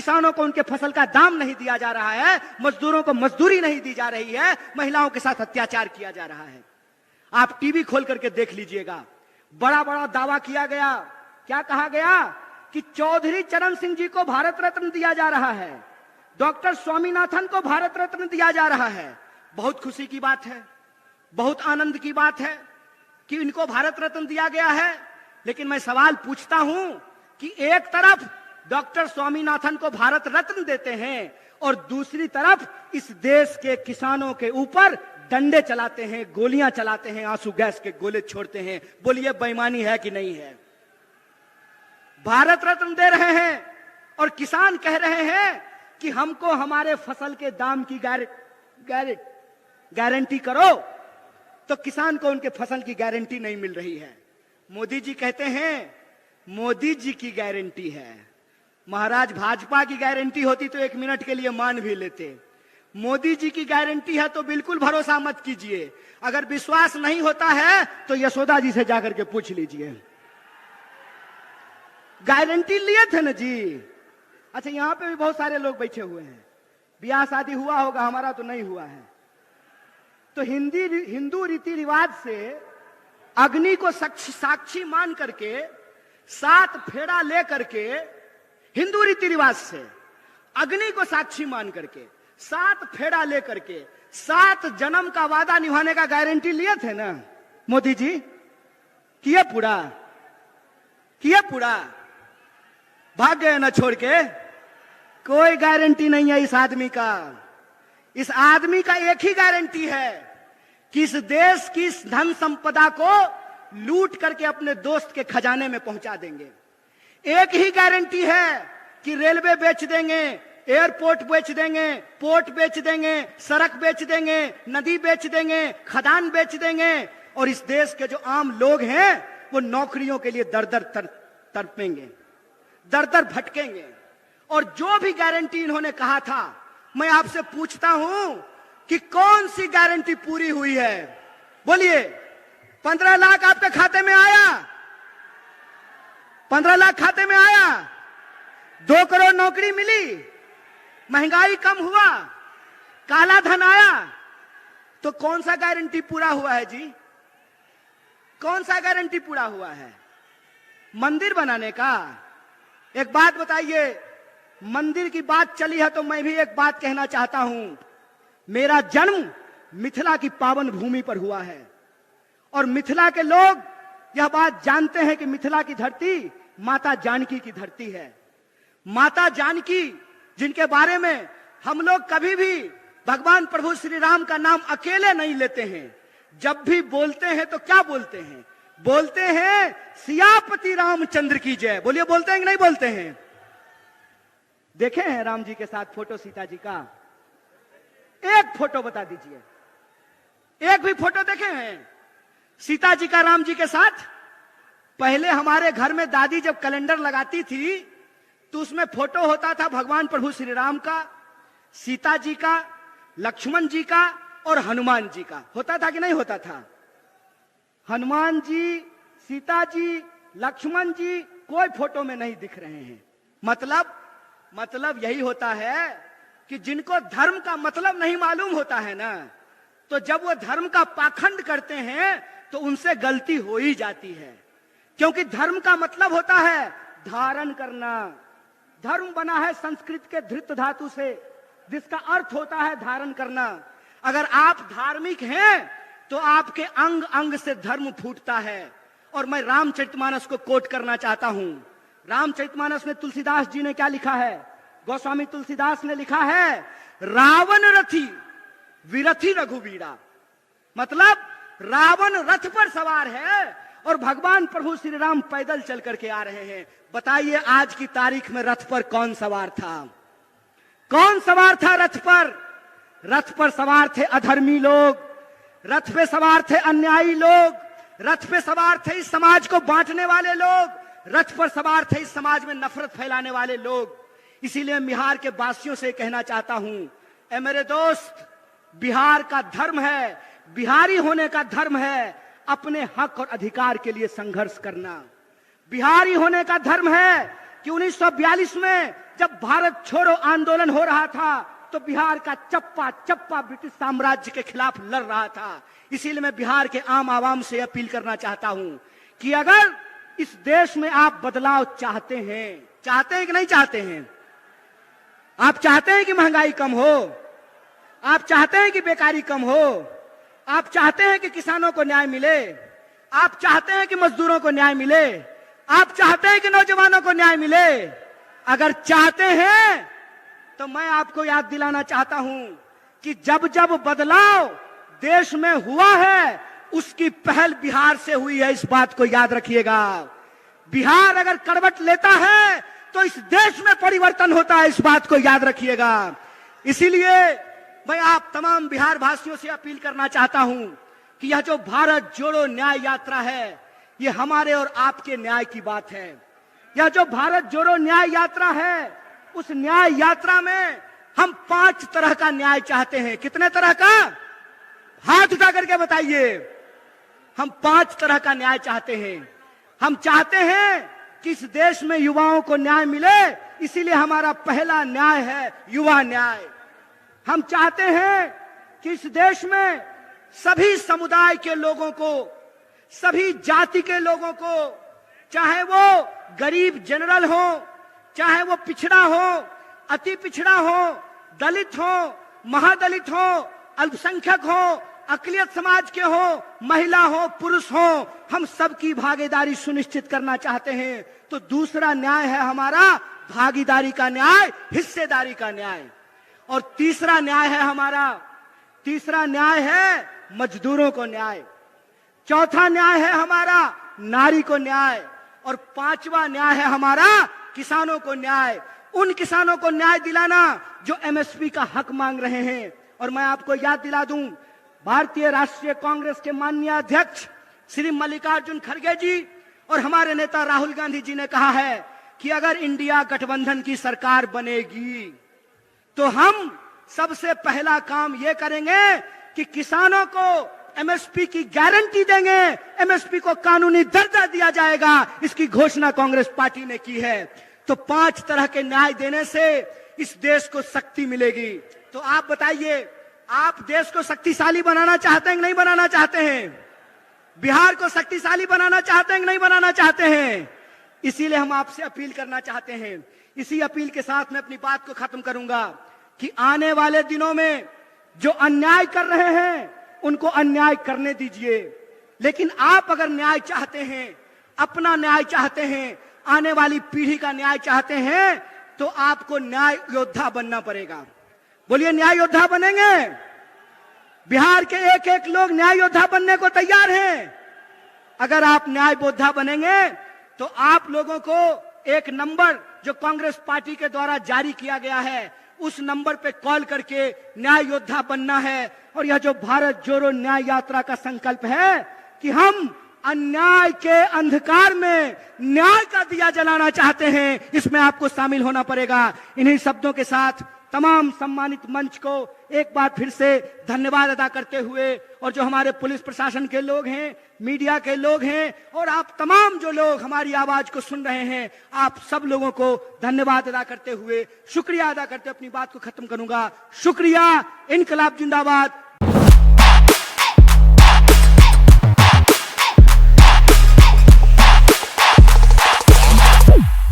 किसानों को उनके फसल का दाम नहीं दिया जा रहा है, मजदूरों को मजदूरी नहीं दी जा रही है, महिलाओं के साथ अत्याचार किया जा रहा है। आप टीवी खोल करके देख लीजिएगा, बड़ा बड़ा दावा किया गया। क्या कहा गया कि चौधरी चरण सिंह जी को भारत रत्न दिया जा रहा है, डॉक्टर स्वामीनाथन को भारत रत्न दिया जा रहा है। बहुत खुशी की बात है, बहुत आनंद की बात है कि इनको भारत रत्न दिया गया है। लेकिन मैं सवाल पूछता हूं कि एक तरफ डॉक्टर स्वामीनाथन को भारत रत्न देते हैं और दूसरी तरफ इस देश के किसानों के ऊपर डंडे चलाते हैं, गोलियां चलाते हैं, आंसू गैस के गोले छोड़ते हैं। बोलिए बेईमानी है कि नहीं है? भारत रत्न दे रहे हैं और किसान कह रहे हैं कि हमको हमारे फसल के दाम की गारंटी करो, तो किसान को उनके फसल की गारंटी नहीं मिल रही है। मोदी जी कहते हैं मोदी जी की गारंटी है। महाराज, भाजपा की गारंटी होती तो 1 मिनट के लिए मान भी लेते। मोदी जी की गारंटी है तो बिल्कुल भरोसा मत कीजिए। अगर विश्वास नहीं होता है तो यशोदा जी से जाकर के पूछ लीजिए। गारंटी लिए थे ना जी। अच्छा, यहां पे भी बहुत सारे लोग बैठे हुए हैं, ब्याह शादी हुआ होगा, हमारा तो नहीं हुआ है। तो हिंदू रीति रिवाज से अग्नि को साक्षी मान करके 7 फेरा ले करके, हिंदू रीति रिवाज से अग्नि को साक्षी मान करके 7 फेरा ले करके 7 जन्म का वादा निभाने का गारंटी लिए थे ना मोदी जी। किए पूरा? भाग गए ना छोड़ के? कोई गारंटी नहीं है इस आदमी का। इस आदमी का एक ही गारंटी है कि इस देश की धन संपदा को लूट करके अपने दोस्त के खजाने में पहुंचा देंगे। एक ही गारंटी है कि रेलवे बेच देंगे, एयरपोर्ट बेच देंगे, पोर्ट बेच देंगे, सड़क बेच देंगे, नदी बेच देंगे, खदान बेच देंगे, और इस देश के जो आम लोग हैं वो नौकरियों के लिए दर दर तड़पेंगे, दर दर भटकेंगे। और जो भी गारंटी इन्होंने कहा था, मैं आपसे पूछता हूं कि कौन सी गारंटी पूरी हुई है? बोलिए। 15 लाख आपके खाते में आया? 15 लाख खाते में आया? 2 करोड़ नौकरी मिली? महंगाई कम हुआ? काला धन आया? तो कौन सा गारंटी पूरा हुआ है जी? कौन सा गारंटी पूरा हुआ है? मंदिर बनाने का? एक बात बताइए, मंदिर की बात चली है तो मैं भी एक बात कहना चाहता हूं। मेरा जन्म मिथिला की पावन भूमि पर हुआ है और मिथिला के लोग यह बात जानते हैं कि मिथिला की धरती माता जानकी की धरती है। माता जानकी, जिनके बारे में हम लोग कभी भी भगवान प्रभु श्री राम का नाम अकेले नहीं लेते हैं। जब भी बोलते हैं तो क्या बोलते हैं? बोलते हैं सियापति रामचंद्र की जय। बोलिए, बोलते हैं कि नहीं बोलते हैं? देखे हैं राम जी के साथ फोटो सीता जी का? एक फोटो बता दीजिए, एक भी फोटो देखे हैं सीता जी का राम जी के साथ? पहले हमारे घर में दादी जब कैलेंडर लगाती थी तो उसमें फोटो होता था भगवान प्रभु श्री राम का, सीता जी का, लक्ष्मण जी का और हनुमान जी का। होता था कि नहीं होता था? हनुमान जी, सीता जी, लक्ष्मण जी कोई फोटो में नहीं दिख रहे हैं। मतलब यही होता है कि जिनको धर्म का मतलब नहीं मालूम होता है ना, तो जब वो धर्म का पाखंड करते हैं तो उनसे गलती हो ही जाती है। क्योंकि धर्म का मतलब होता है धारण करना। धर्म बना है संस्कृत के धृत धातु से, जिसका अर्थ होता है धारण करना। अगर आप धार्मिक हैं तो आपके अंग अंग से धर्म फूटता है। और मैं रामचरितमानस को कोट करना चाहता हूं। रामचरितमानस में तुलसीदास जी ने क्या लिखा है? गोस्वामी तुलसीदास ने लिखा है, रावण रथी विरथी रघुवीरा। मतलब रावण रथ पर सवार है और भगवान प्रभु श्री राम पैदल चल करके आ रहे हैं। बताइए आज की तारीख में रथ पर कौन सवार था? कौन सवार था रथ पर? रथ पर सवार थे अधर्मी लोग, रथ पे सवार थे अन्यायी लोग, रथ पे सवार थे इस समाज को बांटने वाले लोग, रथ पर सवार थे इस समाज में नफरत फैलाने वाले लोग। इसीलिए बिहार के वासियों से कहना चाहता हूं, ए मेरे दोस्त, बिहार का धर्म है, बिहारी होने का धर्म है अपने हक और अधिकार के लिए संघर्ष करना। बिहारी होने का धर्म है कि 1942 में जब भारत छोड़ो आंदोलन हो रहा था तो बिहार का चप्पा चप्पा ब्रिटिश साम्राज्य के खिलाफ लड़ रहा था। इसीलिए मैं बिहार के आम आवाम से अपील करना चाहता हूं कि अगर इस देश में आप बदलाव चाहते हैं कि नहीं चाहते हैं? आप चाहते हैं कि महंगाई कम हो, आप चाहते हैं कि बेकारी कम हो, आप चाहते हैं कि किसानों को न्याय मिले, आप चाहते हैं कि मजदूरों को न्याय मिले, आप चाहते हैं कि नौजवानों को न्याय मिले। अगर चाहते हैं तो मैं आपको याद दिलाना चाहता हूं कि जब जब बदलाव देश में हुआ है उसकी पहल बिहार से हुई है। इस बात को याद रखिएगा। बिहार अगर करवट लेता है तो इस देश में परिवर्तन होता है। इस बात को याद रखिएगा। इसीलिए मैं आप तमाम बिहार वासियों से अपील करना चाहता हूं कि यह जो भारत जोड़ो न्याय यात्रा है ये हमारे और आपके न्याय की बात है। यह जो भारत जोड़ो न्याय यात्रा है उस न्याय यात्रा में हम 5 तरह का न्याय चाहते हैं। कितने तरह का? हाथ उठा करके बताइए। हम 5 तरह का न्याय चाहते हैं। हम चाहते हैं कि इस देश में युवाओं को न्याय मिले, इसीलिए हमारा पहला न्याय है युवा न्याय। हम चाहते हैं कि इस देश में सभी समुदाय के लोगों को, सभी जाति के लोगों को, चाहे वो गरीब जनरल हो, चाहे वो पिछड़ा हो, अति पिछड़ा हो, दलित हो, महादलित हो, अल्पसंख्यक हो, अकलियत समाज के हो, महिला हो, पुरुष हो, हम सबकी भागीदारी सुनिश्चित करना चाहते हैं। तो दूसरा न्याय है हमारा भागीदारी का न्याय, हिस्सेदारी का न्याय। और तीसरा न्याय है मजदूरों को न्याय। चौथा न्याय है हमारा नारी को न्याय। और 5वां न्याय है हमारा किसानों को न्याय। उन किसानों को न्याय दिलाना जो एमएसपी का हक मांग रहे हैं। और मैं आपको याद दिला दूं, भारतीय राष्ट्रीय कांग्रेस के माननीय अध्यक्ष श्री मल्लिकार्जुन खड़गे जी और हमारे नेता राहुल गांधी जी ने कहा है कि अगर इंडिया गठबंधन की सरकार बनेगी तो हम सबसे पहला काम ये करेंगे कि किसानों को एमएसपी की गारंटी देंगे, एमएसपी को कानूनी दर्जा दिया जाएगा। इसकी घोषणा कांग्रेस पार्टी ने की है। तो 5 तरह के न्याय देने से इस देश को शक्ति मिलेगी। तो आप बताइए, आप देश को शक्तिशाली बनाना चाहते हैं कि नहीं बनाना चाहते हैं? बिहार को शक्तिशाली बनाना चाहते हैं कि नहीं बनाना चाहते हैं? इसीलिए हम आपसे अपील करना चाहते हैं। इसी अपील के साथ मैं अपनी बात को खत्म करूंगा कि आने वाले दिनों में जो अन्याय कर रहे हैं उनको अन्याय करने दीजिए। लेकिन आप अगर न्याय चाहते हैं, अपना न्याय चाहते हैं, आने वाली पीढ़ी का न्याय चाहते हैं, तो आपको न्याय योद्धा बनना पड़ेगा। बोलिए, न्याय योद्धा बनेंगे? बिहार के एक एक लोग न्याय योद्धा बनने को तैयार हैं। अगर आप न्याय योद्धा बनेंगे तो आप लोगों को एक नंबर जो कांग्रेस पार्टी के द्वारा जारी किया गया है उस नंबर पे कॉल करके न्याय योद्धा बनना है। और यह जो भारत जोड़ो न्याय यात्रा का संकल्प है कि हम अन्याय के अंधकार में न्याय का दिया जलाना चाहते हैं, इसमें आपको शामिल होना पड़ेगा। इन्हीं शब्दों के साथ तमाम सम्मानित मंच को एक बार फिर से धन्यवाद अदा करते हुए, और जो हमारे पुलिस प्रशासन के लोग हैं, मीडिया के लोग हैं, और आप तमाम जो लोग हमारी आवाज को सुन रहे हैं, आप सब लोगों को धन्यवाद अदा करते हुए, शुक्रिया अदा करते अपनी बात को खत्म करूंगा। शुक्रिया। इनकलाब जिंदाबाद।